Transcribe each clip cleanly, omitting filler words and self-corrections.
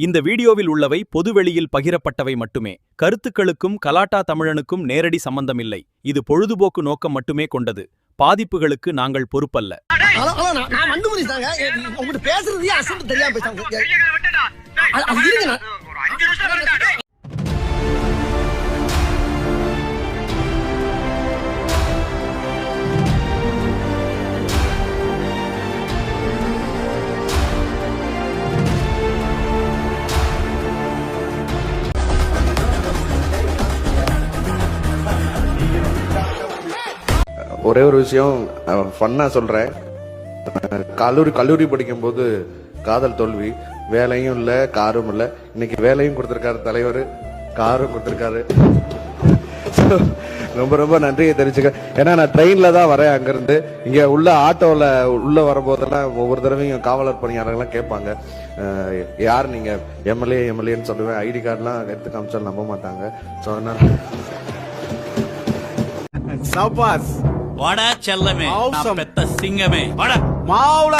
இந்த வீடியோவில் உள்ளவை பொதுவெளியில் பகிரப்பட்டவை மட்டுமே. கருத்துக்களுக்கும் கலாட்டா தமிழனுக்கும் நேரடி சம்பந்தமில்லை. இது பொழுதுபோக்கு நோக்கம் மட்டுமே கொண்டது. பாதிப்புகளுக்கு நாங்கள் பொறுப்பல்ல. ஒரே ஒரு விஷயம் ஃபன்னா சொல்றேன். கல்லூரி படிக்கும்போது காதல் தோல்வி, வேலையும் இல்ல காரும் இல்ல. இன்னைக்கு வேலையும் கொடுத்திருக்காரு தலைவர், காரும் கொடுத்திருக்காரு. ரொம்ப ரொம்ப நன்றியை தெரிஞ்சுக்க. ஏன்னா நான் ட்ரெயின்ல தான் வரேன். அங்கிருந்து இங்க உள்ள ஆட்டோல உள்ள வரும்போதெல்லாம் ஒவ்வொரு தடவையும் காவலர் பணியாளர்கள்லாம் கேட்பாங்க, யார் நீங்க? எம்எல்ஏன்னு சொல்லுவேன். ஐடி கார்டுலாம் எடுத்து காமிச்சாலும் நம்ப மாட்டாங்க. ஸோ அதனால சபாஸ் வாடா செல்லமே, பெத்த சிங்கமே, வாடா மாவுல.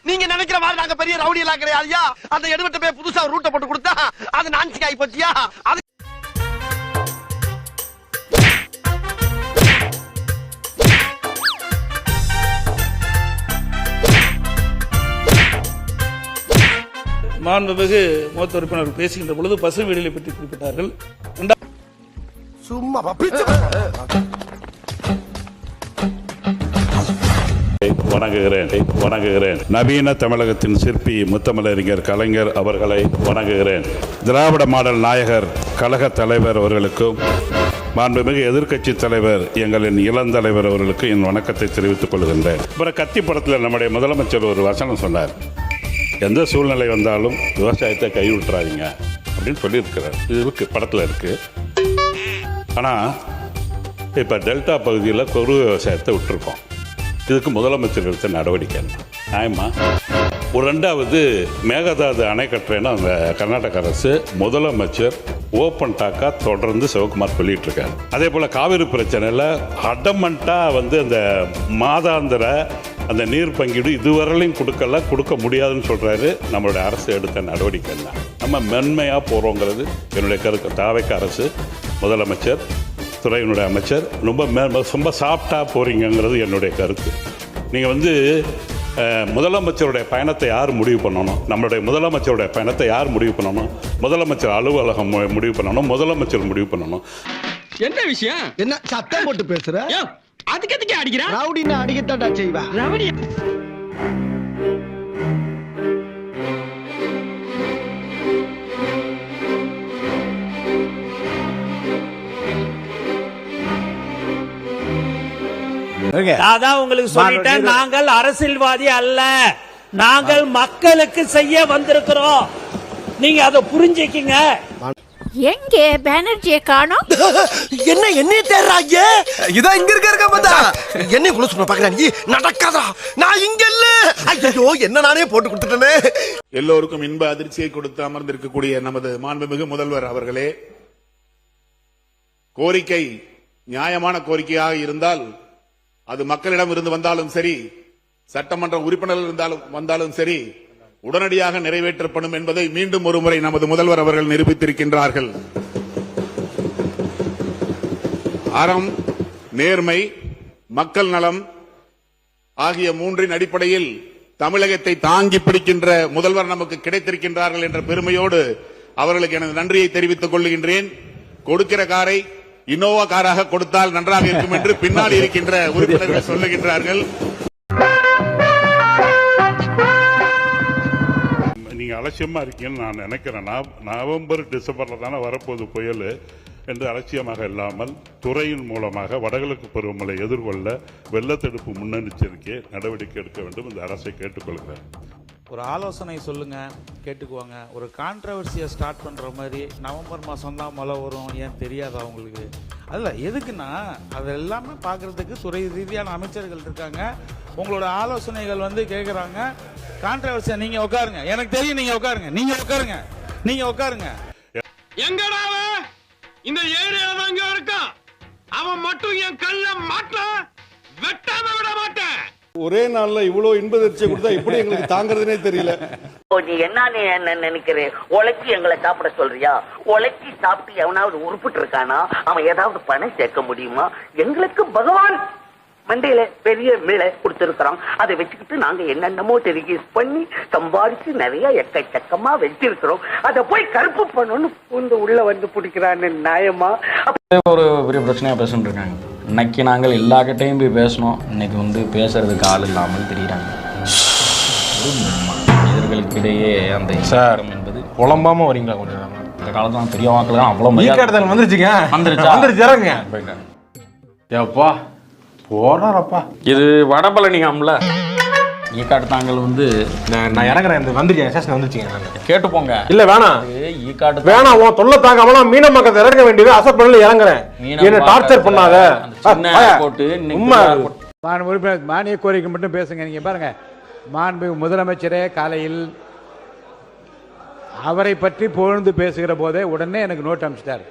நீங்க நினைக்கிற மாதிரி நாங்க பெரிய ரவுடி எல்லாம் கிடையாதுயா. அந்த எடுவட்ட போய் புதுசா ரூட்டை போட்டு கொடுத்தா அது நான்சி ஆகி போச்சியா. அது மாண்புமிகு மூத்த உறுப்பினர் பேசுகின்ற பொழுது பசு வீடுகளை பற்றி குறிப்பிட்டார்கள். சும்மா வணங்குகிறேன். நவீன தமிழகத்தின் சிற்பி முத்தமிழறிஞர் கலைஞர் அவர்களை வணங்குகிறேன். திராவிட மாடல் நாயகர் கழக தலைவர் அவர்களுக்கும் மாண்புமிகு எதிர்க்கட்சி தலைவர் எங்களின் இளந்தலைவர் அவர்களுக்கு என் வணக்கத்தை தெரிவித்துக் கொள்கின்றேன். அப்புறம் கத்தி படத்தில் நம்முடைய முதலமைச்சர் ஒரு வசனம் சொன்னார், எந்த சூழ்நிலை வந்தாலும் விவசாயத்தை கைவிட்டுறாதீங்க அப்படின்னு சொல்லியிருக்கிறார். இது இருக்கு, படத்தில் இருக்கு. ஆனால் இப்போ டெல்டா பகுதியில் குறு விவசாயத்தை விட்டுருக்கோம். இதுக்கு முதலமைச்சர் எடுத்த நடவடிக்கை நியாயமா? ஒரு ரெண்டாவது மேகதாது அணை கட்டுறேன்னா அந்த கர்நாடக அரசு முதலமைச்சர் ஓப்பன் டாக்கா தொடர்ந்து சிவகுமார் சொல்லிட்டு இருக்காரு. அதே போல் காவிரி பிரச்சனையில் அடமண்ட்டாக அந்த மாதாந்திர அந்த நீர் பங்கீடு இதுவரையிலையும் கொடுக்க முடியாதுன்னு சொல்கிறாரு. நம்மளுடைய அரசு எடுத்த நடவடிக்கை என்ன? நம்ம மென்மையாக போகிறோங்கிறது என்னுடைய கருத்து. தாவைக்க அரசு, முதலமைச்சர், துறையினுடைய அமைச்சர் ரொம்ப சாஃப்டாக போகிறீங்கிறது என்னுடைய கருத்து. நீங்கள் முதலமைச்சருடைய பயணத்தை யார் முடிவு பண்ணணும்? நம்மளுடைய முதலமைச்சருடைய பயணத்தை யார் முடிவு பண்ணணும்? முதலமைச்சர் அலுவலகம் முடிவு பண்ணணும், முதலமைச்சர் முடிவு பண்ணணும். என்ன விஷயம்? என்ன சத்தம் போட்டு பேசுற? அதுக்கு எதுக்கு அடிக்கிற? ரவுடினா அடிக்கத்தாடா செய்வா. ரவுடி அதான் உங்களுக்கு சொல்லிட்டேன், நாங்கள் அரசியல்வாதி அல்ல, நாங்கள் மக்களுக்கு செய்ய வந்திருக்கிறோம். நீங்க அதை புரிஞ்சுக்கீங்க. எங்கே பானர்ஜியை காணோம்? என்ன தேடுறாங்க? இதான் இங்க இருக்க பார்த்தா என்ன குள்ள சொன்ன பாக்குறாங்க. நடக்காதா? நான் இங்க இல்ல. ஐயோ, என்ன நானே போட்டு கொடுத்துட்டேனே. எல்லோருக்கும் இன்ப அதிர்ச்சியை கொடுத்து அமர்ந்திருக்கக்கூடிய நமது மாண்புமிகு முதல்வர் அவர்களே, கோரிக்கை நியாயமான கோரிக்கையாக இருந்தால் அது மக்களிடம் இருந்து வந்தாலும் சரி, சட்டமன்ற உறுப்பினர்கள் வந்தாலும் சரி, உடனடியாக நிறைவேற்றப்படும் என்பதை மீண்டும் ஒரு முறை நமது முதல்வர் அவர்கள் நிரூபித்திருக்கின்றார்கள். அறம், நேர்மை, மக்கள் நலம் ஆகிய மூன்றின் அடிப்படையில் தமிழகத்தை தாங்கி பிடிக்கின்ற முதல்வர் நமக்கு கிடைத்திருக்கின்றார்கள் என்ற பெருமையோடு அவர்களுக்கு எனது நன்றியை தெரிவித்துக் கொள்கின்றேன். கொடுக்கிற காரை இனோவா காராக கொடுத்தால் நன்றாக இருக்கும் என்று பின்னால் இருக்கின்ற உறுப்பினர்கள் சொல்லுகின்றார்கள். நீங்க அலட்சியமா இருக்கீங்கன்னு நான் நினைக்கிறேன். நவம்பர் டிசம்பர்ல தானே வரப்போகுது புயல் என்று அலட்சியமாக இல்லாமல் துறையின் மூலமாக வடகிழக்கு பருவமழை எதிர்கொள்ள வெள்ளத்தடுப்பு முன்னெச்சரிக்கை நடவடிக்கை எடுக்க வேண்டும் இந்த அரசை கேட்டுக்கொள்கிறேன். ஒரு ஆலோசனை சொல்லுங்க, கேட்டுக்குவாங்க. ஒரு கான்ட்ரவர்சியை ஸ்டார்ட் பண்ற மாதிரி நவம்பர் மாதம் தான் மழை வரும், ஏன் தெரியாதா அவங்களுக்கு? அதில் எதுக்குன்னா அது எல்லாமே பார்க்கறதுக்கு துறை ரீதியான அமைச்சர்கள் இருக்காங்க. உங்களோட ஆலோசனைகள் வந்து கேட்குறாங்க. கான்ட்ரவர்சியா நீங்க உட்காருங்க, எனக்கு தெரியும், நீங்க உட்காருங்க, நீங்க உட்காருங்க, நீங்க உட்காருங்க. எங்கடா இந்த ஏரியால அங்க இருக்கான், அவன் மட்டும் என் கல்ல மாட்ட வெட்டாம விட மாட்டேன். ஒரே நாள்ல இவ்வளவு இன்பதிர்ச்சியை கொடுத்தா எப்படி எங்களுக்கு தாங்கறதுனே தெரியல. நீ என்ன நினைக்கிறேன்? உழைச்சி எங்களை சாப்பிட சொல்றியா? உழைச்சி சாப்பிட்டு எவனாவது உருப்பிட்டு இருக்கானா? அவன் ஏதாவது பணம் சேர்க்க முடியுமா? எங்களுக்கு பகவான் மண்டையில பெரிய மிளை கொடுத்திருக்கிறோம். அதை வச்சுக்கிட்டு நாங்க என்னென்னமோ டெலிகேஸ் பண்ணி சம்பாதிச்சு நிறைய எக்கச்சக்கமா வச்சிருக்கிறோம். அதை போய் கருப்பு பண்ணணும்னு பூந்து உள்ள வந்து பிடிக்கிறான்னு நியாயமா? ஒரு பெரிய பிரச்சனையா பேசிட்டு இருக்காங்க. இன்னைக்கு நாங்கள் எல்லா கிட்டையும் போய் பேசணும், இன்னைக்கு வந்து பேசுறதுக்கு ஆள் இல்லாமல் தெரியுறாங்க. மனிதர்களுக்கு இடையே அந்த சாரம் என்பது புலம்பாம வரீங்களா? கொஞ்சம் இந்த காலத்துல பெரிய வாக்கள் தான் அவ்வளவு வந்துருச்சுங்க, வந்துருச்சு போயிட்டாங்க. ஏப்பா போறாரப்பா, இது வடபழனியாம்ல ஈக்காட்டு தாங்கள் வந்து நான் இறங்குறேன். இந்த வந்துருச்சேன் வந்துருச்சுங்க, கேட்டு போங்க. இல்ல வேணாம், ஈக்காட்டு வேணாம், உன் தொல்லை தாங்காமலாம் மீன மக்கள் இறங்க வேண்டியது அசப்படல இறங்குறேன். என்ன டார்ச்சர் பண்ணாத. போட்டு மானிய கோரிக்கை மட்டும் பேசுங்க. நீங்க பாருங்க, மாண்பு முதலமைச்சரே காலையில் அவரை பற்றி புகழ்ந்து பேசுகிற போதே உடனே எனக்கு நோட் அனுப்பிச்சிட்டார்.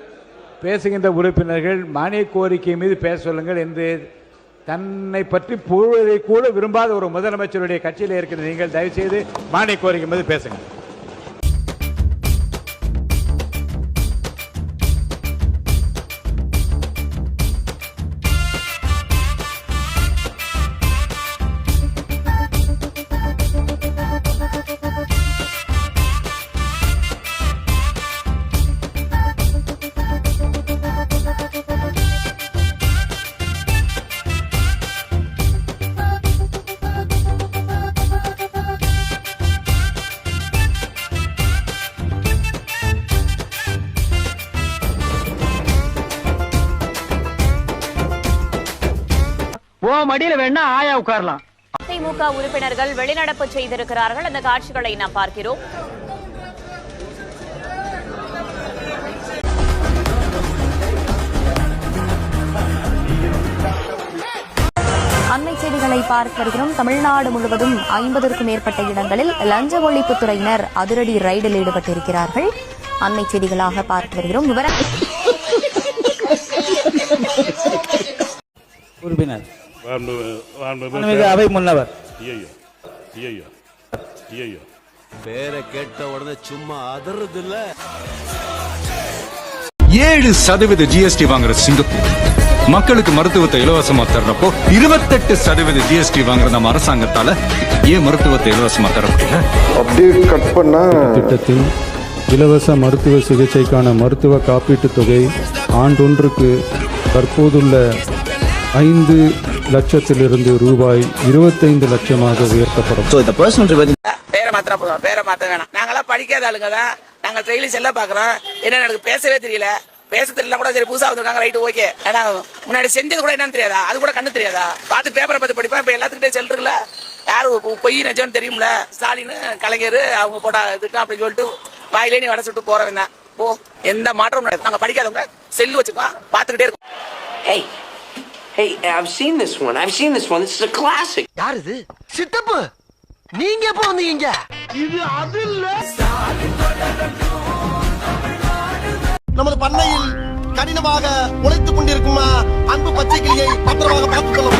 பேசுகின்ற உறுப்பினர்கள் மானிய கோரிக்கை மீது பேச சொல்லுங்கள் என்று தன்னை பற்றி புகழ்வதை கூட விரும்பாத ஒரு முதலமைச்சருடைய கட்சியில் இருக்கிற நீங்கள் தயவுசெய்து மானிய கோரிக்கை மீது பேசுங்க. மடியில வேணா ஆயா உட்காரலாம். திமுக உறுப்பினர்கள் வெளிநடப்பு செய்திருக்கிறார்கள். அந்த காட்சிகளை நாம் பார்க்கிறோம். அண்மை செய்திகளை பார்த்து வருகிறோம். தமிழ்நாடு முழுவதும் 50க்கும் மேற்பட்ட இடங்களில் லஞ்ச ஒழிப்புத்துறையினர் அதிரடி ரைடில் ஈடுபட்டிருக்கிறார்கள். அண்மை செய்திகளாக பார்த்து வருகிறோம். உறுப்பினர் அவை முன்னவர் பேரை கேட்ட உடனே சும்மா அதறது இல்ல. 7% GST வாங்குற சிங்கப்பூர் மக்களுக்கு மருத்துவத்தை இலவசமா தர்றப்போ 28% GST வாங்குற நம்ம அரசாங்கத்தால ஏன் மருத்துவத்தை இலவசமா தர முடியல? அப்படியே கட் பண்ணா திட்டத்தில் இலவச மருத்துவ சிகிச்சைக்கான மருத்துவ காப்பீட்டுத் தொகை ஆண்டொன்றுக்கு தற்போதுள்ள 5 லட்சத்திலிருந்து ரூபாய் 25 லட்சமாக உயர்த்தப்படும். பேரை மாத்த வேணாம். நாங்களாம் படிக்காத ஆளுங்க தான். நாங்க டெய்லி செல்ல பாக்குறோம். என்ன எனக்கு பேசவே தெரியல. பேச தெரியல கூட சரி, புதுசா வந்திருக்காங்க, ரைட்டு ஓகே. ஏன்னா முன்னாடி செஞ்சது கூட என்னன்னு தெரியாதா? அது கூட கண்ணு தெரியாதா? பார்த்து பேப்பரை பார்த்து படிப்பேன். இப்ப எல்லாத்துக்கிட்டே செல்றதுல யாரு பொய் நினைச்சோன்னு தெரியும்ல. ஸ்டாலின், கலைஞர் அவங்க போட்டா இதுக்கு அப்படின்னு சொல்லிட்டு வாயிலே நீ வட சுட்டு போறவன் தான். போ, எந்த மாற்றமும் நடக்குது. நாங்க படிக்காதவங்க செல்லு வச்சுக்கோம், பார்த்துக்கிட்டே இருக்கோம். Hey, I've seen this one. This is a classic. யார் இது? சித்தப்பு, நீங்க எப்போ வந்தீங்க? இது அது இல்ல. நமது பண்ணையில் கடினமாக உழைத்துக் கொண்டிருக்குமா அன்பு பச்சை கிளியை பத்திரமாக பார்த்துக் கொள்ளும்.